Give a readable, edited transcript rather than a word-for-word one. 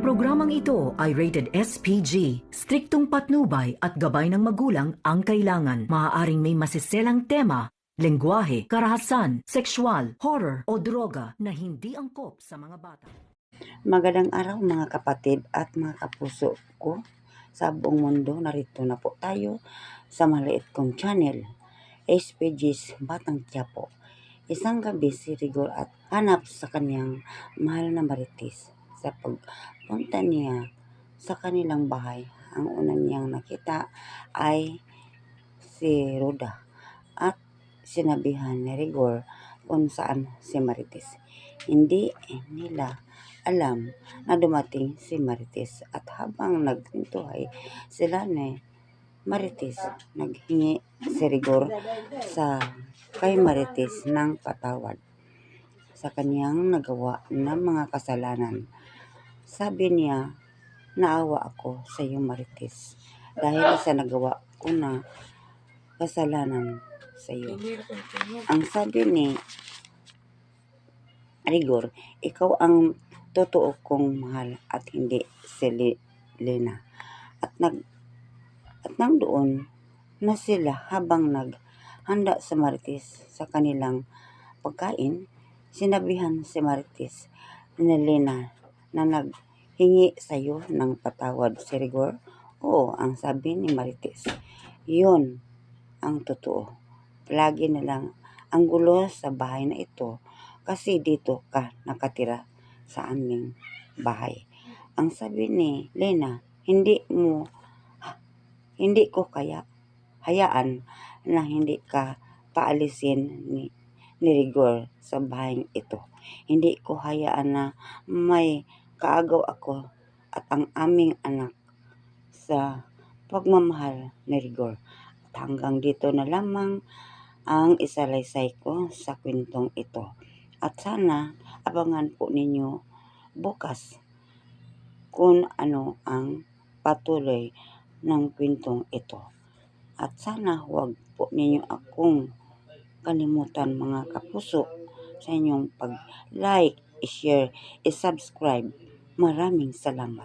programang ito ay rated SPG. Striktong patnubay at gabay ng magulang ang kailangan. Maaaring may masiselang tema, lengguwahe, karahasan, sexual, horror o droga na hindi angkop sa mga bata. Magandang araw mga kapatid at mga kapuso ko sa buong mundo. Narito na po tayo sa maliit kong channel, SPG's Batang Quiapo. Isang gabi si Rigor at hanap sa kanyang mahal na Marites. Sa pagpunta niya sa kanilang bahay, ang una niyang nakita ay si Roda at sinabihan ni Rigor kung saan si Marites. Hindi nila alam na dumating si Marites at habang nagkwentuhan sila ni Marites, naghingi si Rigor kay Marites ng patawad sa kanyang nagawa ng mga kasalanan. Sabi niya, naawa ako sa iyo Marites dahil sa nagawa ko na kasalanan sa iyo. Ang sabi ni Rigor, ikaw ang totoo kong mahal at hindi si Lena. At nang doon na sila habang naghanda sa Marites sa kanilang pagkain, sinabihan si Marites ni Lena na naghingi sa iyo ng patawad si Rigor. Oo, ang sabi ni Marites, yun ang totoo. Palagi na lang ang gulo sa bahay na ito kasi dito ka nakatira sa aming bahay. Ang sabi ni Lena, hindi ko hayaan na hindi ka paalisin ni Rigor sa bahay ito. Hindi ko hayaan na may kaagaw ako at ang aming anak sa pagmamahal ni Rigor. At hanggang dito na lamang ang isalaysay ko sa kwentong ito. At sana abangan po ninyo bukas kung ano ang patuloy ng kwentong ito. At sana huwag po ninyo akong kalimutan mga kapuso sa inyong pag-like, i-share, i-subscribe. Maraming salamat.